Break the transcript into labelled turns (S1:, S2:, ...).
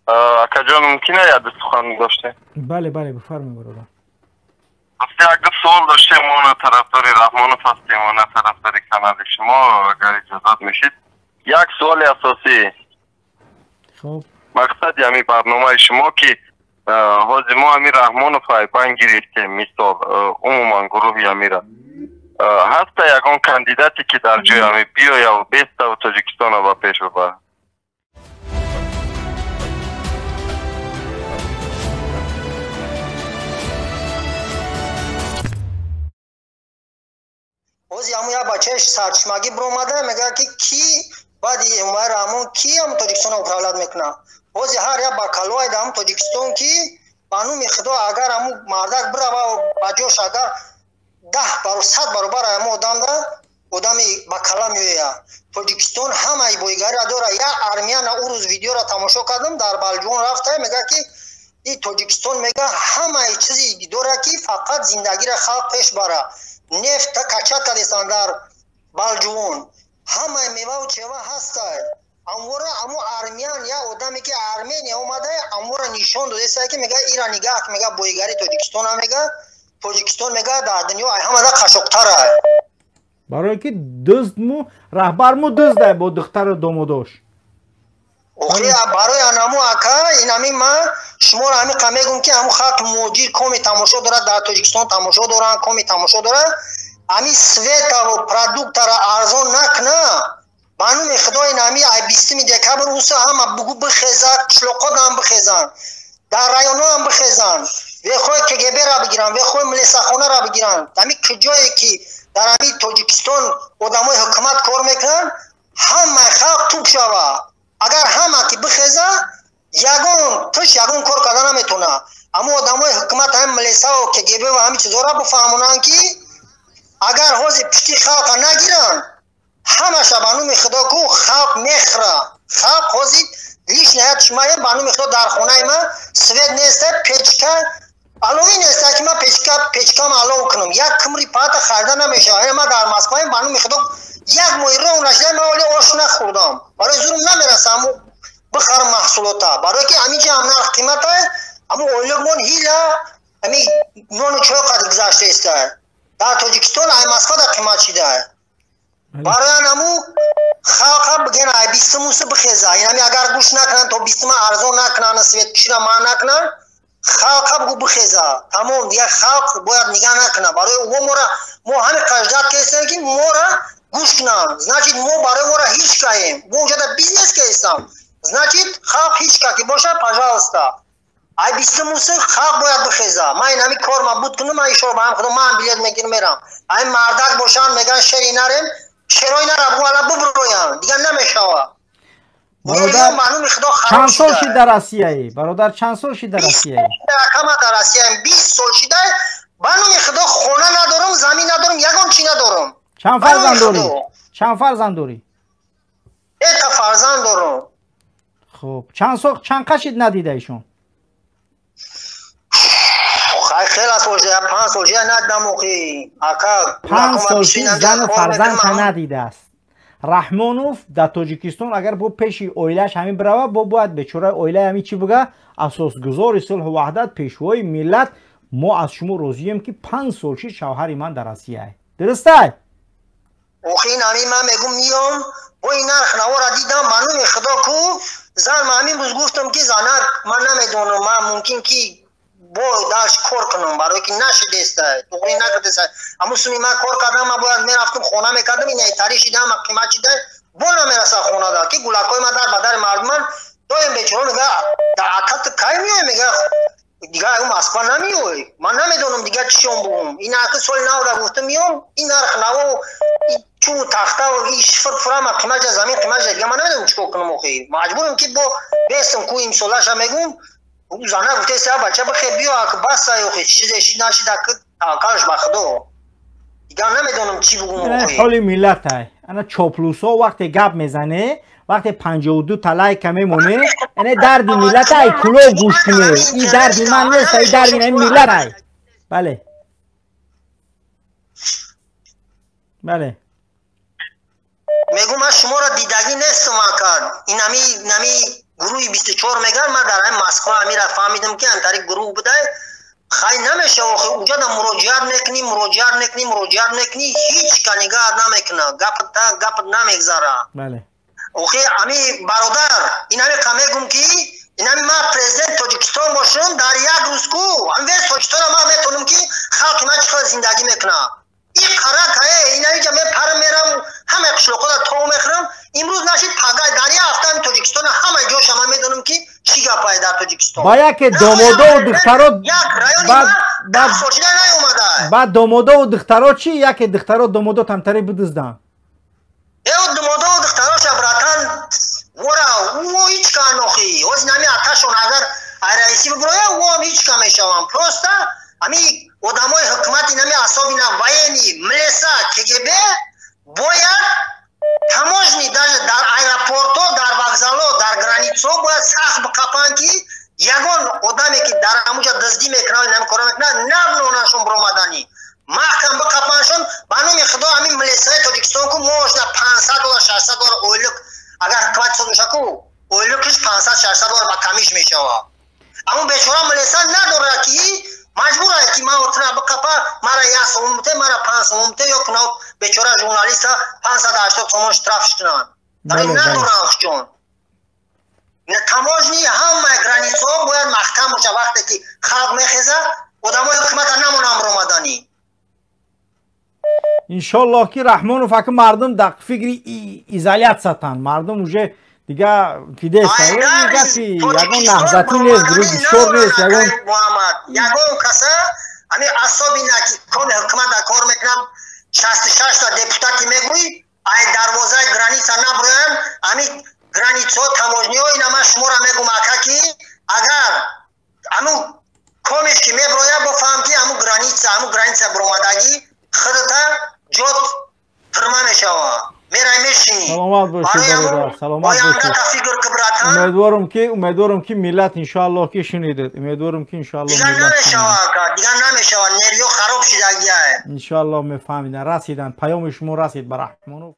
S1: акаҷон мумкина яди сухан доште?
S2: бале бале бифармоед бародар.
S1: як суол доштем мо на тарафдори Раҳмонов ҳастем ва на тарафдори канали шумо, агар иҷозат мешид. як суоли асосӣ.
S2: хуб.
S1: мақсади ҳамин барномаи шумо ки ҳозир мо ҳамин Раҳмонов айбан гирифтем, мисол умуман гурӯҳи ҳамира. ҳаста ягон кандидате ки дар ҷои ҳамин биёя ва беставу Тоҷикистона ба пеш бибарад?
S3: ҳозир ҳамун як бачаи сарчишмагӣ биромада мега ки ки баъди умаи Раҳмон ки ҳам Тоҷикистона управлят мекуна. ҳозир ҳар як бакалои дар ҳамун Тоҷикистон ки ба нӯми Худо агар ҳамун мардак бирава ба ҷош агар 10 баробар ҳамун одами бакала меояд. Тоҷикистон ҳамаи боигариро дора. як армия на ӯ рӯз видеоро тамошо кардам дар Балҷуон рафта мега ки ин Тоҷикистон мега ҳамаи чизи дора ки фақат зиндагиро халқ пеш бара. нефт качат кардестан дар Балҷуон. ҳамаи меваву чева ҳастад. амвора аму армиян як одаме ки Армения омада амвора нишон додеста ки мега ира нигаҳ мега боигари Тоҷикистон мега Тоҷикистон мега дар дунё ҳамада қашоқтара.
S2: барое ки дӯстму раҳбарму дӯзда бо духтару домодош.
S3: охи барои анаму ака инами ма шуморо ҳамин қа мегум ки ҳамун халқи муҳоҷир коми тамошо дорад дар Тоҷикистон тамошо доранд коми тамошо дорад ҳамин светаро продуктара арзон накна ба нӯми Худо инами ай 20 декабр уса ҳама бугу бихезад qiшлоқот ҳам бихезанд дар районҳо ҳам бихезанд вехои КГБ-ро бигиранд вехои милисахонаро бигиранд ҳамин куҷое ки дар ҳамин Тоҷикистон одамои ҳукумат кор мекунанд ҳамаи халқ туб шавад. агар ҳама ки бихеза ягон тиш ягон кор карда наметуна. аммо одамои ҳукумат ҳамин милисао КГБ ва ҳамин чизора бифаҳмонанд ки агар ҳозир пишти халқа нагиранд ҳамаша ба нӯми Худо ку халқ мехӯра. халқ ҳозир лишняя шумая ба нӯми Худо дар хонаи ман свет неста печка алови неста ки ман печкам алов кунам як кумри пата харида намешавад. ман дар Москваем ба нӯми Худо як моҳи роҳ нашида ман оли ош нахӯрдам. барои зурм намерасам бихарам маҳсулота барое ки ҳаминҷа ҳам нарх қимат аст аммо ойлугмон ҳила ҳамин нону чой қадр гузаштааста дар Тоҷикистон ай Москва да қимат шидааст. барои анаму халқа бигӯян ай 20 муса бихеза инами агар гӯш накунанд то 20 арзон накунанд светкиширо ман накунанд халқа бугу бихеза тамом дигар халқ бояд нигаҳ накунад. барои мо ҳамин қаждат кестем ки мора гӯш кунанд значит мо барои мора ҳеҷ каем мо уҷода бизнес кестам значит халқ ҳеҷ ка ки бошад пожалуйста ай 20 муса халқ бояд бихеза. ман инами кор мабуд кунам ман ишора ба ҳам Худо ман билет мегирам мерам ай мардак бошанд меган шери нарем шерои нара буала буброянд дигар намешавад.
S2: бародар чанд сол шид дар Россияи? бародар чанд сол шид дар Россияи?
S3: кама дар Россияи 20 сол шида ба нӯми Худо хона надорам замин надорам ягон чӣ надорам.
S2: чанд фарзанд дорӣ? чанд фарзанд дорӣ?
S3: ета фарзанд дорам.
S2: хуб чанд қашид надида ишон?
S3: хеле сол шида 5 сол шида надидам охи ака
S2: 5 сол шид зану фарзанд ка надидааст. Раҳмонов дар Тоҷикистон агар бо пеши оилааш ҳамин бирава бо бояд бечораи оилаи ҳамин чӣ буга асосгузори сулҳу ваҳдат пешвои миллат мо аз шумо розием ки 5 сол шид шавҳари ман дар Россия аст. дурустай?
S3: охи ҳамин ман мегум миём бо ин нарх навора дидам ба нӯми Худо ку зан ман ҳамин рӯз гуфтам ки занак ман намедонам ман мумкин ки бо даш кор кунам барое ки нашидеста дуғри накардеста аммо суми ман кор кардам ман бояд мерафтам хона мекардам ин тари шида ма қимат шида бо намераса хонада ки гулакои ман дар бадари мардуман доим бечора мега дар акат кай меои мега дигар ум Москва намеои ман намедонам дигар чишон бугум ин аки соли навда гуфта миём ин нарх наво чун тахта и шифр фурама қимаҷа замин қимаҷа дигар ман намедонам чикор кунам охи маҷбурам ки бо бестам ку имсолаша мегум зана гуфтеста бача бихе биё ак баса охи чизе шид нашида ки калш ба Худо дигар намедонам чӣ бугум охи
S2: ҳоли миллат ай ана чоплусо вақте гап мезане вақте 52 талайка мемоне ане дарди миллат ай куло гӯш куне ин дарди ман нест ай дарди ин миллат ай бале бале
S3: мегум ман шуморо дидагӣ нестам акад инами گروهی 24 میگن ما در این مسکو امیر فهمیدم که ان طریق گروه بوده خای نمیشه اونجا مراجعه نکنی هیچ کنیگاه نمیکنه گپ نمیگذاره
S2: بله
S3: اوخی امی برادر این همی کمیگم که این همی ما پرزیدنت تاجیکستان باشم در یک روز کو هم ویس تاجیکستان ما میتونم که خلق ما چقدر زندگی میکنه این قرار که این همی که من پر میرم همه قشلوقا در تو میخرم امروز نشید پگاه در یک هفته هم تاجیکستان همه جوش ما میدونم که چی گپای در تاجیکستان
S2: با یک دامادا و دخترات بعد دامادا و دخترات چی یک دخترات دامادا تمتری بدزدن
S3: دامادا و دخترات شبراتن ورا او هیچ کار نخی از نمی آتشون اگر رئیسی بگروه او هم هیچ کار میشوم پروستا امی ادامای حکومت نمی اصابی نوینی ملیسا کگبه باید تماشنی در ایرپورتو در وокзалو در گرانیتسو باید سخت بکپان که یگان آدمی که در همونجا دزدی میکنن نمیکنن نبنونشون برآمدنی محکم بکپانشون بانومی خدا همین ملیسای تاجیکستان کو موشنا $500 $600 اویلک اگر حکومت صدوشه کو اویلکش $500 $600 با کمیش میشوه اما بیچاره ملیسا نداره که مجبور است که ما اتنا بکپا مرا یا سومته مرا 5 سومته یا کنه بیچاره ژورنالیست 580 تومان اشتراف کنن در ندارن خشون تماشنی هم گرانیتسو باید محکم باشه وقتی که خلق میخیزه آدمای حکومت نمونم برآمدنی
S2: انشالله که رحمان و فکر مردم در فکر ایزالیت ستن مردم اونجا دیگه فیده است یگان نهضتی نیست گروه بسیار نیست
S3: یگان کسا همی اصابی نکی کن حکومت در کار میکنم 66 تا دپوتاتی میگوی ای دروازه گرانیت نبروین همی گرانیتسو تماشنی ها این همه شما را میگم اکا که اگر همون کامش که میبروید بفهم که همون گرانیت برآمدگی خودتا جد فرما میشوه میرای میشینی
S2: سلامت باشید برادر سلامت باشید امیدوارم که ملت انشاءالله که شنیدید امیدوارم که انشاءالله
S3: دیگه نمیشوه نیریو خراب شده
S2: انشاءالله میفهمیدن رسیدن پیام شما رسید به رحمانو